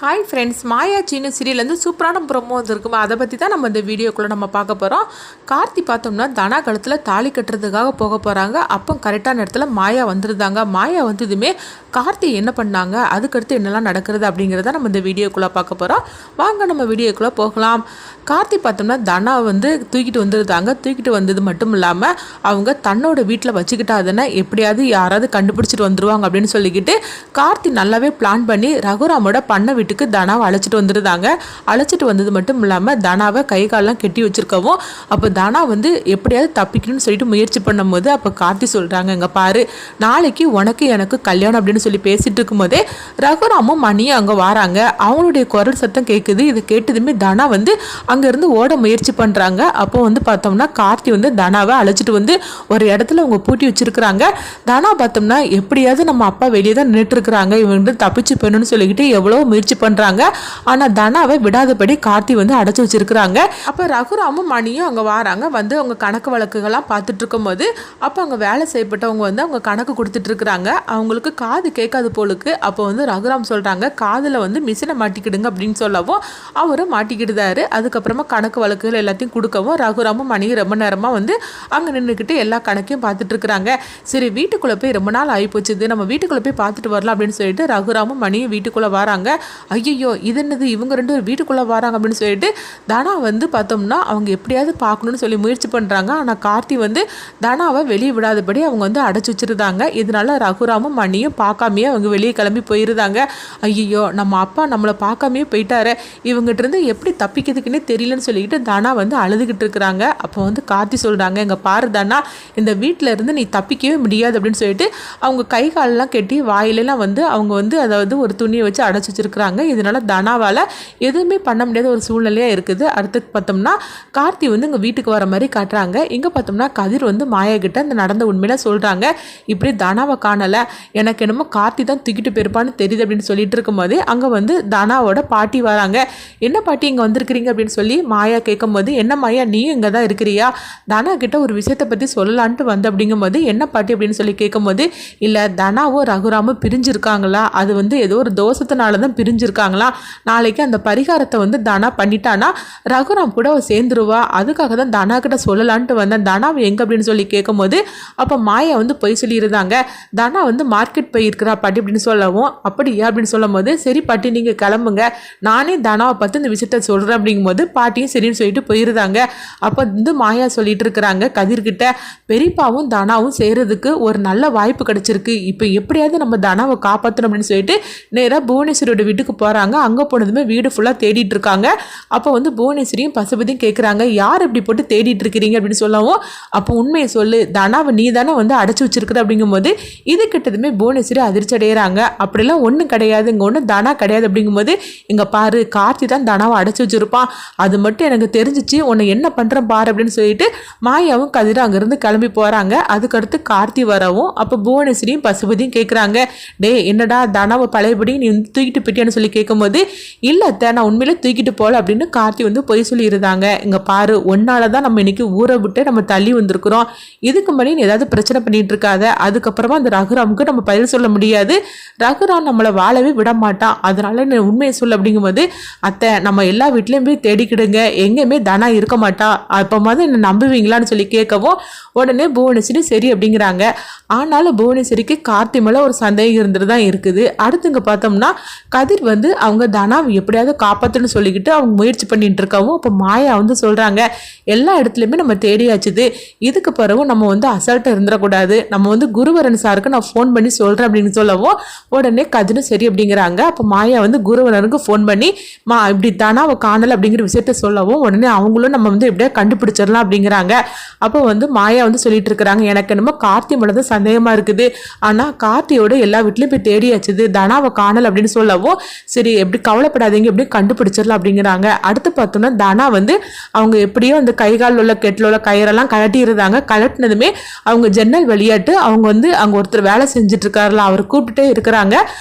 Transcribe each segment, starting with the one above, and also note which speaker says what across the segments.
Speaker 1: Hi friends, மாயா சீனு சீரியல்லேருந்து சூப்பரான promo வந்துருக்குமா, அதை பற்றி தான் நம்ம இந்த வீடியோக்குள்ளே நம்ம பார்க்க போகிறோம். கார்த்தி பார்த்தோம்னா தனா கழுத்தில் தாலி கட்டுறதுக்காக போக போகிறாங்க. அப்போ கரெக்டான இடத்துல மாயா வந்துருந்தாங்க. மாயா வந்ததுமே கார்த்தி என்ன பண்ணாங்க, அதுக்கடுத்து என்னெல்லாம் நடக்கிறது அப்படிங்கிறத நம்ம இந்த வீடியோக்குள்ளே பார்க்க போகிறோம். வாங்க நம்ம வீடியோக்குள்ளே போகலாம். கார்த்தி பார்த்தோம்னா தனா வந்து தூக்கிட்டு வந்துருந்தாங்க. தூக்கிட்டு வந்தது மட்டும் இல்லாமல் அவங்க தன்னோட வீட்டில் வச்சுக்கிட்டாதுன்னா எப்படியாவது யாராவது கண்டுபிடிச்சிட்டு வந்துடுவாங்க அப்படின்னு சொல்லிக்கிட்டு கார்த்தி நல்லாவே பிளான் பண்ணி ரகுராமோட பண்ண வீட்டுக்கு தனாவை அழைச்சிட்டு வந்துருந்தாங்க. அழைச்சிட்டு வந்தது மட்டும் இல்லாமல் தனாவை கை காலெலாம் கெட்டி வச்சுருக்கவும் அப்போ தனா வந்து எப்படியாவது தப்பிக்கணும்னு சொல்லிட்டு முயற்சி பண்ணும்போது அப்போ கார்த்தி சொல்கிறாங்க, இங்கே பாரு, நாளைக்கு உனக்கு எனக்கு கல்யாணம் அப்படின்னு சொல்லி பேசிகிட்டு இருக்கும்போதே ரகுராமும் மணியும் அங்கே வராங்க. அவங்களுடைய குரல் சத்தம் கேட்குது. இது கேட்டதுமே தனா வந்து அங்கேருந்து ஓட முயற்சி பண்ணுறாங்க. அப்போ வந்து பார்த்தோம்னா கார்த்தி வந்து தனாவை அழைச்சிட்டு வந்து ஒரு இடத்துல அவங்க பூட்டி வச்சுருக்குறாங்க. தனா பார்த்தோம்னா எப்படியாவது நம்ம அப்பா வெளியே தான் நின்றுட்டு இருக்கிறாங்க, இவங்க வந்து தப்பிச்சு போயணும்னு சொல்லிக்கிட்டு எவ்வளோ முயற்சி பண்ணுறாங்க. ஆனால் தனாவை விடாதபடி கார்த்தி வந்து அடைச்சி வச்சிருக்கிறாங்க. அப்போ ரகுராமும் மணியும் அங்கே வராங்க. வந்து அவங்க கணக்கு வழக்குகள்லாம் பார்த்துட்டு இருக்கும்போது அப்போ அங்கே வேலை செய்யப்பட்டவங்க வந்து அவங்க கணக்கு கொடுத்துட்டு இருக்கிறாங்க. அவங்களுக்கு காது கேட்காது போலுக்கு. அப்போ வந்து ரகுராம் சொல்கிறாங்க, காதில் வந்து மிஷினை மாட்டிக்கிடுங்க அப்படின்னு சொல்லவும் அவரும் மாட்டிக்கிடுதாரு. அதுக்கப்புறமா கணக்கு வழக்குகள் எல்லாத்தையும் கொடுக்கவும் ரகுராமும் மணியும் ரொம்ப நேரமாக வந்து அங்கே நின்றுக்கிட்டு எல்லா கணக்கையும் பார்த்துட்டு இருக்கிறாங்க. சரி, வீட்டுக்குள்ளே போய் ரொம்ப நாள் ஆகிப்போச்சுது, நம்ம வீட்டுக்குள்ளே போய் பார்த்துட்டு வரலாம் அப்படின்னு சொல்லிட்டு ரகுராமும் மணியும் வீட்டுக்குள்ளே வராங்க. ஐயோ, இது என்னது, இவங்க ரெண்டு ஒரு வீட்டுக்குள்ளே வராங்க அப்படின்னு சொல்லிட்டு தனா வந்து பார்த்தோம்னா அவங்க எப்படியாவது பார்க்கணுன்னு சொல்லி முயற்சி பண்ணுறாங்க. ஆனால் கார்த்தி வந்து தனாவை வெளியே விடாதபடி அவங்க வந்து அடைச்சி வச்சுருந்தாங்க. இதனால ரகுராமும் மணியும் பார்க்காமையே அவங்க வெளியே கிளம்பி போயிருந்தாங்க. ஐயோ, நம்ம அப்பா நம்மளை பார்க்காமையே போயிட்டாரு, இவங்ககிட்ட இருந்து எப்படி தப்பிக்கிறதுக்குன்னே தெரியலன்னு சொல்லிக்கிட்டு தனா வந்து அழுதுகிட்டு இருக்கிறாங்க. அப்போ வந்து கார்த்தி சொல்கிறாங்க, இங்கே பாரு தனா, இந்த வீட்டில் இருந்து நீ தப்பிக்கவே முடியாது அப்படின்னு சொல்லிட்டு அவங்க கை காலெல்லாம் கட்டி வாயிலெல்லாம் வந்து அவங்க வந்து அதாவது ஒரு துணியை வச்சு அடைச்சி வச்சிருக்கிறாங்க. இதனால தனாவால் எதுவுமே பண்ண முடியாத ஒரு சூழ்நிலையாக இருக்குது. அடுத்து பார்த்தோம்னா கார்த்தி வந்து இங்கே வீட்டுக்கு வர மாதிரி காட்டுறாங்க. இங்கே பார்த்தோம்னா கதிர் வந்து மாயா கிட்ட அந்த நடந்த உண்மையில சொல்கிறாங்க, இப்படி தனாவை காணலை, எனக்கு என்னமோ கார்த்தி தான் தூக்கிட்டு போயிருப்பான்னு தெரியுது அப்படின்னு சொல்லிட்டு இருக்கும்போதே அங்கே வந்து தனாவோட பாட்டி வராங்க. என்ன பாட்டி இங்கே வந்திருக்கிறீங்க அப்படின்னு சொல்லி மாயா கேட்கும்போது, என்ன மாயா நீயும் இங்கே தான் இருக்கிறியா, தனா கிட்ட ஒரு விஷயத்தை பற்றி சொல்லலான்ட்டு வந்து அப்படிங்கும்போது என்ன பாட்டி அப்படின்னு சொல்லி கேட்கும்போது, இல்லை தனாவும் ரகுராமும் பிரிஞ்சிருக்காங்களா, அது வந்து ஏதோ ஒரு தோஷத்தினால தான் பிரிஞ்சிருக்காங்களா, நாளைக்கு அந்த பரிகாரத்தை வந்து தனா பண்ணிட்டானா ரகுராம் கூட சேர்ந்துருவா, அதுக்காக தான் தனா கிட்ட சொல்லலான்ட்டு வந்தேன், தனாவை எங்கே அப்படின்னு சொல்லி கேட்கும்போது அப்போ மாயா வந்து பொய் சொல்லியிருந்தாங்க. தனா வந்து மார்க்கெட் போயிருக்கிறா பாட்டி அப்படின்னு சொல்லவும், அப்படியா அப்படின்னு சொல்லும் போது, சரி பாட்டி நீங்கள் கிளம்புங்க, நானே தனாவை பார்த்து இந்த விஷயத்த சொல்கிறேன் அப்படிங்கும்போது பாட்டியும் சரின்னு சொல்லிட்டு போயிருந்தாங்க. அப்போ வந்து மாயா சொல்லிட்டு இருக்கிறாங்க கதிர்கிட்ட, பெரியப்பாவும் தனாவும் செய்கிறதுக்கு ஒரு நல்ல வாய்ப்பு கிடைச்சிருக்கு, இப்போ எப்படியாவது நம்ம தனாவை காப்பாற்றணும் அப்படின்னு சொல்லிட்டு நேராக புவனேஸ்வரியோட வீட்டுக்கு போகிறாங்க. அங்கே போனதுமே வீடு ஃபுல்லாக தேடிட்டு இருக்காங்க. அப்போ வந்து புவனேஸ்வரியும் பசுபதியும் கேட்குறாங்க, யார் இப்படி போட்டு தேடிட்டு இருக்கிறீங்க அப்படின்னு சொல்லவும், அப்போ உண்மையை சொல்லு, தனாவை நீ தானே வந்து அடைச்சி வச்சிருக்கிற அப்படிங்கும்போது இது கிட்டதுமே புவனேஸ்வரி அதிர்ச்சி அடைகிறாங்க. அப்படிலாம் ஒன்றும் கிடையாது, இங்கே ஒன்றும் தனா கிடையாது அப்படிங்கும்போது, இங்கே பாரு, கார்த்தி தான் தனாவை அடைச்சி வச்சிருப்பான், அது மட்டும் எனக்கு தெரிஞ்சிச்சு, உன்னை என்ன பண்ணுறேன் பாரு அப்படின்னு சொல்லிட்டு மாயாவும் கதிரும் அங்கேருந்து கிளம்பி போகிறாங்க. அதுக்கடுத்து கார்த்தி வரவும் அப்போ புவனேஸ்வரியும் பசுபதியும் கேட்குறாங்க, டே என்னடா தனாவை பழையபடி நீ தூக்கிட்டு போயிட்டியான்னு சொல்லி கேட்கும்போது, இல்லை அத்தை, நான் உண்மையிலே தூக்கிட்டு போகல அப்படின்னு கார்த்தி வந்து பொய் சொல்லியிருந்தாங்க. இங்கே பாரு, ஒன்னால தான் நம்ம இன்னைக்கு ஊரை விட்டு நம்ம தள்ளி வந்திருக்கிறோம், இதுக்கு முன்னாடி நீ ஏதாவது பிரச்சனை பண்ணிட்டு இருக்காத, அதுக்கப்புறமா அந்த ரகுராமுக்கு நம்ம பதில் சொல்ல முடியாது, ரகுராம் நம்மளை வாழவே விட மாட்டான், அதனால நீ உண்மையை சொல்ல அப்படிங்கும்போது, அத்தை நம்ம எல்லா வீட்லேயும் போய் தேடிக்கிடுங்க, எங்கேயுமே தனா இருக்க மாட்டா, அப்போ மாதிரி என்ன நம்புவீங்களான்னு சொல்லி கேட்கவும் உடனே புவனேஸ்வரி சரி அப்படிங்கிறாங்க. ஆனாலும் புவனேஸ்வரிக்கு கார்த்தி மேலே ஒரு சந்தேகம் இருந்துட்டு தான் இருக்குது. அடுத்து இங்கே பார்த்தோம்னா கதிர் வந்து அவங்க தனாவை எப்படியாவது காப்பாற்றணும்னு சொல்லிக்கிட்டு அவங்க முயற்சி பண்ணிட்டு இருக்கவும் அப்போ மாயா வந்து சொல்கிறாங்க, எல்லா இடத்துலையுமே நம்ம தேடியாச்சுது, இதுக்கு பிறகு நம்ம வந்து அசால்ட்டாக இருந்துடக்கூடாது, நம்ம வந்து குருவரன் சாருக்கு நான் ஃபோன் பண்ணி சொல்கிறேன் அப்படின்னு சொல்லவும் உடனே கதிரும் சரி அப்படிங்கிறாங்க. அப்போ மாயா வந்து குருவரனுக்கு ஃபோன் பண்ணி இப்படி தனாவை காணலை அப்படிங்கிற விஷயத்த சொல்லவும் உடனே அவங்களும் நம்ம வந்து எப்படியா கண்டுபிடிச்சிடலாம் அப்படிங்கிறாங்க. அப்போ வந்து மாயா வந்து சொல்லிட்டு இருக்கிறாங்க, எனக்கு என்னமோ கார்த்தி மேலே தான் சந்தேகமாக இருக்குது, ஆனால் கார்த்தியோட எல்லா வீட்லையும் போய் தேடியாச்சுது, தனாவை காணல் அப்படின்னு சொல்லவும் சரி எப்படி கவலைப்படாதீங்க, எப்படி கண்டுபிடிச்சிடலாம் அப்படிங்கிறாங்க. அடுத்து பார்த்தோம்னா தனா வந்து அவங்க எப்படியோ அந்த கைகால் உள்ள கெட்டில் உள்ள கயிறெல்லாம் கழட்டியிருந்தாங்க. கழட்டினதுமே அவங்க ஜன்னல் வழியாட்டு அவங்க வந்து அங்கே ஒருத்தர் வேலை செஞ்சுட்டு இருக்காருல, அவர் கூப்பிட்டுட்டே இருக்கிறாங்க.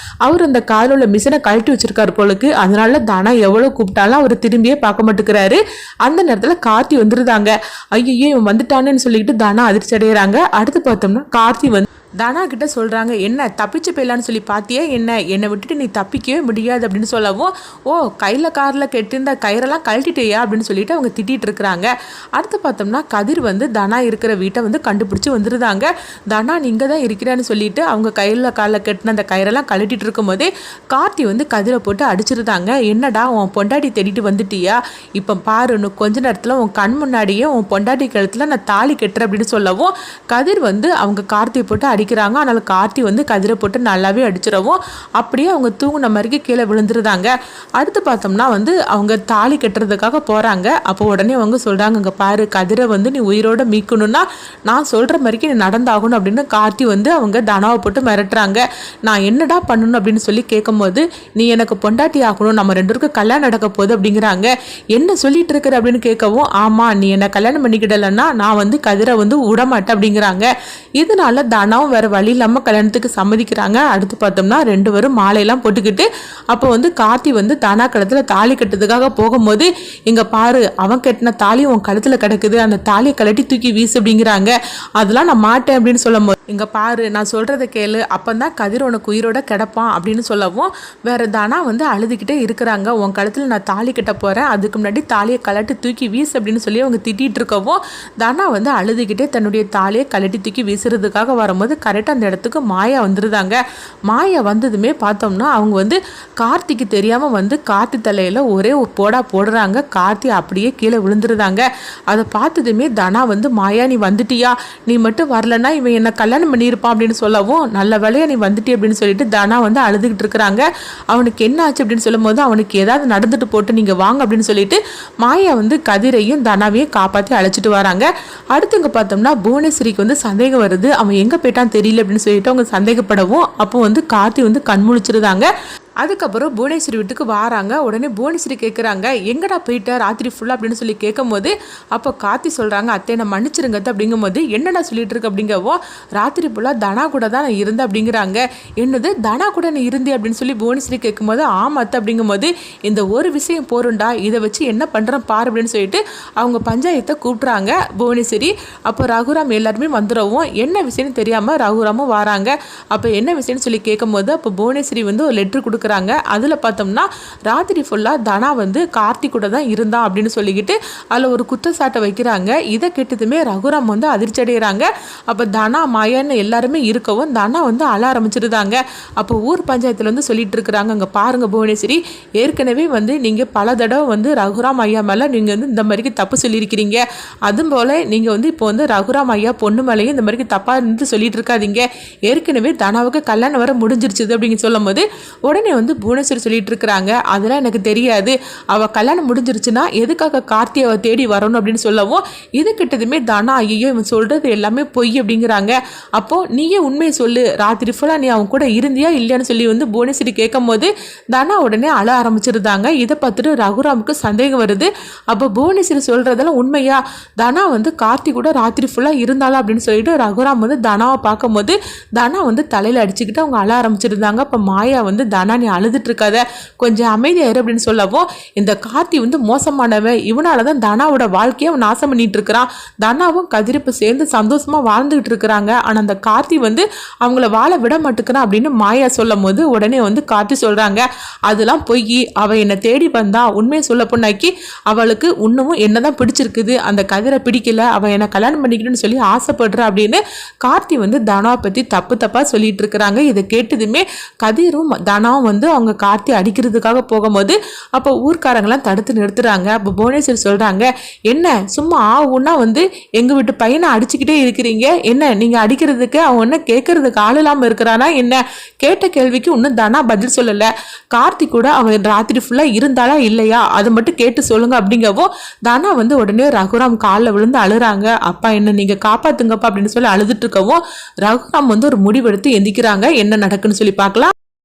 Speaker 1: அவர் அந்த காலில் உள்ள மிஷினை கழட்டி வச்சிருக்காரு போலுக்கு, அதனால தனா எவ்வளோ கூப்பிட்டாலும் அவர் திரும்பியே பார்க்க மாட்டேங்கிறாரு. அந்த நேரத்தில் கார்த்தி வந்துருந்தாங்க. ஐயோ இவன் வந்துட்டானேன்னு சொல்லிட்டு தனா அதிர்ச்சி அடைகிறாங்க. அடுத்து பார்த்தோம்னா கார்த்தி வந்து தனா கிட்ட சொல்கிறாங்க, என்ன தப்பிச்சு போயிடலான்னு சொல்லி பார்த்தியே, என்னை விட்டுட்டு நீ தப்பிக்கவே முடியாது அப்படின்னு சொல்லவும், ஓ காரில் கெட்டிருந்த கயிறெல்லாம் கழட்டிட்டேயா அப்படின்னு சொல்லிட்டு அவங்க திட்டிகிட்டு இருக்கிறாங்க. அடுத்து பார்த்தோம்னா கதிர் வந்து தனா இருக்கிற வீட்டை வந்து கண்டுபிடிச்சி வந்துருந்தாங்க. தனா நீங்கள் தான் இருக்கிறான்னு சொல்லிட்டு அவங்க காலில் கெட்டின அந்த கயிறெல்லாம் கழட்டிட்டு இருக்கும்போதே கார்த்தி வந்து கதிரை போட்டு அடிச்சிருந்தாங்க. என்னடா உன் பொண்டாட்டி தேடிட்டு வந்துட்டியா, இப்போ பாரு இன்னும் கொஞ்ச நேரத்தில் உன் கண் முன்னாடியே உன் பொண்டாட்டி கழுத்தில் நான் தாலி கட்டுறேன் அப்படின்னு சொல்லவும் கதிர் வந்து அவங்க கார்த்தியை போட்டு அடிக்கிறாங்க. அதனால கார்த்தி வந்து கதிரை போட்டு நல்லாவே அடிச்சிடவும் அப்படியே அவங்க தூங்குன மாதிரிக்கு கீழே விழுந்துருந்தாங்க. அடுத்து பார்த்தோம்னா வந்து அவங்க தாலி கட்டுறதுக்காக போகிறாங்க. அப்போ உடனே அவங்க சொல்கிறாங்க, இங்கே பாரு கதிரை வந்து நீ உயிரோட மீட்கணும்னா நான் சொல்கிற மாதிரிக்கு நீ நடந்தாகணும் அப்படின்னு கார்த்தி வந்து அவங்க தனாவை போட்டு மிரட்டுறாங்க. நான் என்னடா பண்ணணும் அப்படின்னு சொல்லி கேட்கும்போது, நீ எனக்கு பொண்டாட்டி ஆகணும், நம்ம 2 பேருக்கும் கல்யாணம் நடக்க போகுது அப்படிங்கிறாங்க. என்ன சொல்லிட்டு இருக்கிற அப்படின்னு கேட்கவும், ஆமாம் நீ என்னை கல்யாணம் பண்ணிக்கிடலைன்னா நான் வந்து கதிரை வந்து விடமாட்டேன் அப்படிங்கிறாங்க. இதனால தனாவும் வேறு வழி இல்லாமல் கல்யாணத்துக்கு சம்மதிக்கிறாங்க. அடுத்து பார்த்தோம்னா 2 பேரும் மாலையெல்லாம் போட்டுக்கிட்டு அப்போ வந்து கார்த்தி வந்து தனா கழுத்தில் தாலி கட்டுறதுக்காக போகும்போது, இங்கே பாரு அவன் கட்டின தாலி உன் கழுத்தில் கிடக்குது, அந்த தாலியை கழட்டி தூக்கி வீசு அப்படிங்கிறாங்க. அதெல்லாம் நான் மாட்டேன் அப்படின்னு சொல்லும் போது, இங்கே பாரு நான் சொல்கிறத கேளு, அப்போ தான் கதிர் உனக்கு உயிரோட கிடப்பான் அப்படின்னு சொல்லவும் வேறு தனா வந்து அழுதுகிட்டே இருக்கிறாங்க. உன் கழுத்தில் நான் தாலி கட்ட போகிறேன், அதுக்கு முன்னாடி தாலியை கழட்டி தூக்கி வீசு அப்படின்னு சொல்லி அவங்க திட்டிகிட்டு இருக்கவும் தனா வந்து அழுதுகிட்டே தன்னுடைய தாலியை கழட்டி தூக்கி வீசுறதுக்காக வரும்போது கரெக்டாக அந்த இடத்துக்கு மாயா வந்துருந்தாங்க. மாயா வந்ததுமே பார்த்தோம்னா அவங்க வந்து கார்த்திக்கு தெரியாமல் வந்து கார்த்தி தலையில் ஒரே போடா போடுறாங்க. கார்த்தி அப்படியே கீழே விழுந்துருந்தாங்க. அதை பார்த்ததுமே தனா வந்து, மாயா நீ வந்துட்டியா, நீ மட்டும் வரலன்னா இவன் என்ன கல்யாணம் பண்ணியிருப்பான் அப்படின்னு சொல்லவும், நல்ல வேலையா நீ வந்துட்டி அப்படின்னு சொல்லிட்டு தனா வந்து அழுதுகிட்டு இருக்கிறாங்க. அவனுக்கு என்ன ஆச்சு அப்படின்னு சொல்லும் போது, அவனுக்கு ஏதாவது நடந்துட்டு போட்டு நீங்கள் வாங்க அப்படின்னு சொல்லிட்டு மாயா வந்து கதிரையும் தனாவையும் காப்பாற்றி அழைச்சிட்டு வராங்க. அடுத்து இங்கே பார்த்தோம்னா புவனேஸ்வரிக்கு வந்து சந்தேகம் வருது, அவன் எங்கே போயிட்டான் தெரியல அப்படின்னு சொல்லிட்டு அவங்க சந்தேகப்படவும் அப்போ வந்து கார்த்தி வந்து கண்முழிச்சிருந்தாங்க. அதுக்கப்புறம் புவனேஸ்வரி வீட்டுக்கு வராங்க. உடனே புவனேஸ்வரி கேட்குறாங்க, எங்கடா போயிட்ட ராத்திரி ஃபுல்லாக அப்படின்னு சொல்லி கேட்கும்போது அப்போ கார்த்தி சொல்கிறாங்க, அத்தை நான் மன்னிச்சிருங்க அப்படிங்கும்போது, என்னடா சொல்லிட்டு இருக்கு அப்படிங்கவோ, ராத்திரி ஃபுல்லாக தனா கூட தான் நான் இருந்தேன் அப்படிங்கிறாங்க. என்னது தனா கூட நீ இருந்தே அப்படின்னு சொல்லி புவனேஸ்வரி கேட்கும்போது, ஆமாத்த அப்படிங்கும்போது, இந்த ஒரு விஷயம் போருண்டா, இதை வச்சு என்ன பண்ணுறேன் பாரு அப்படின்னு சொல்லிட்டு அவங்க பஞ்சாயத்தை கூப்பிட்றாங்க புவனேஸ்வரி. அப்போ ரகுராம் எல்லாருமே வந்துடவும் என்ன விஷயம்னு தெரியாமல் ரகுராமும் வராங்க. அப்போ என்ன விஷயம்னு சொல்லி கேட்கும்போது அப்போ புவனேஸ்வரி வந்து ஒரு லெட்ரு கொடுக்குறாங்க. அதில் பார்த்தோம்னா ராத்திரி ஃபுல்லாக தனா வந்து கார்த்தி கூட தான் இருந்தான் அப்படின்னு சொல்லிக்கிட்டு அதில் ஒரு குற்றச்சாட்டை வைக்கிறாங்க. இதை கேட்டதுமே ரகுராம் வந்து அதிர்ச்சி அடைகிறாங்க. அப்போ தனா மாயான்னு எல்லாருமே இருக்கவும் தனா வந்து அழ ஆரம்பிச்சிருந்தாங்க. அப்போ ஊர் பஞ்சாயத்தில் வந்து சொல்லிட்டு இருக்கிறாங்க, அங்கே பாருங்கள் புவனேஸ்வரி, ஏற்கனவே வந்து நீங்கள் பல தடவை வந்து ரகுராம் ஐயா மேலே நீங்கள் வந்து இந்த மாதிரிக்கு தப்பு சொல்லியிருக்கிறீங்க. அதுபோல் நீங்கள் வந்து இப்போ வந்து ரகுராம் ஐயா பொண்ணு மேலேயும் இந்த மாதிரிக்கு தப்பாக இருந்து சொல்லிட்டு இருக்காதீங்க. ஏற்கனவே தனாவுக்கு கல்யாணம் வர முடிஞ்சிருச்சுது அப்படின்னு சொல்லும் போது உடனே வந்து புவனேஸ்வரி சொல்லிட்டு இருக்கிறாங்க, அதெல்லாம் எனக்கு தெரியாது, அவள் கல்யாணம் முடிஞ்சிருச்சுன்னா எதுக்காக கார்த்தி அவள் தேடி வரணும் அப்படின்னு சொல்லவும் இது கிட்டதுமே தனா ஐயோ இவன் சொல்கிறது எல்லாமே பொய் அப்படிங்கிறாங்க. அப்போது நீயே உண்மையை சொல்லு, ராத்திரி ஃபுல்லாக நீ அவன் கூட இருந்தியா இல்லையான்னு சொல்லி வந்து புவனேஸ்வரி கேட்கும் போது தனா உடனே அழ ஆரம்பிச்சிருந்தாங்க. இதை பார்த்துட்டு ரகுராமுக்கு சந்தேகம் வருது. அப்போ புவனேஸ்வரி சொல்கிறதெல்லாம் உண்மையா, தனா வந்து கார்த்தி கூட ராத்திரி ஃபுல்லாக இருந்தாளா அப்படின்னு சொல்லிட்டு ரகுராம் வந்து தனாவை பார்க்கும்போது தனா வந்து தலையில் அடிச்சுக்கிட்டு அவங்க அழ ஆரம்பிச்சிருந்தாங்க. அப்போ மாயா வந்து தனா நீ அழுதுட்டு இருக்காத, கொஞ்சம் அமைதியாயிரு அப்படின்னு சொல்லவும், இந்த கார்த்தி வந்து மோசமானவன், இவனால தான் தனாவோட வாழ்க்கையை அவன் நாசம் பண்ணிட்டு இருக்கிறான், தனாவும் கதிரிப்பு சேர்ந்து சந்தோஷமா வாழ்ந்துகிட்டு இருக்கிறாங்க, ஆனால் அந்த கார்த்தி வந்து அவங்கள வாழ விட மாட்டேங்கிறான் அப்படின்னு மாயா சொல்லும் போது உடனே வந்து கார்த்தி சொல்றாங்க, அதெல்லாம் பொய், அவள் என்னை தேடி வந்தா, உண்மையை சொல்ல பொண்ணாக்கி அவளுக்கு இன்னமும் என்னதான் பிடிச்சிருக்குது, அந்த கதிரை பிடிக்கல, அவள் என்னை கல்யாணம் பண்ணிக்கணும்னு சொல்லி ஆசைப்படுற அப்படின்னு கார்த்தி வந்து தனாவை பற்றி தப்பாக சொல்லிட்டு இருக்கிறாங்க. இதை கேட்டதுமே கதிரும் தனாவும் வந்து அவங்க கார்த்தி அடிக்கிறதுக்காக போகும்போது அப்போ ஊர்க்காரங்களாம் தடுத்து நிறுத்துறாங்க. அப்போ புவனேஸ்வரி சொல்கிறாங்க, என்ன சும்மா ஆகுன்னா வந்து எங்கள் வீட்டு பையனை அடிச்சுக்கிட்டே இருக்கிறீங்க, என்ன நீங்கள் அடிக்கிறதுக்கு அவன் ஒன்றும் கேட்கறதுக்கு ஆள் இல்லாமல் இருக்கிறானா என்ன, கேட்ட கேள்விக்கு இன்னும் தனா பதில் சொல்லலை, கார்த்தி கூட அவன் ராத்திரி ஃபுல்லாக இருந்தாளா இல்லையா அதை மட்டும் கேட்டு சொல்லுங்க அப்படிங்கவோ தனா வந்து உடனே ரகுராம் காலில் விழுந்து அழுறாங்க. அப்பா என்ன நீங்கள் காப்பாத்துங்கப்பா அப்படின்னு சொல்லி அழுதுட்டு இருக்கவும் ரகுராம் வந்து ஒரு முடிவெடுத்து எந்திக்கிறாங்க. என்ன நடக்குன்னு சொல்லி பார்க்கலாம்.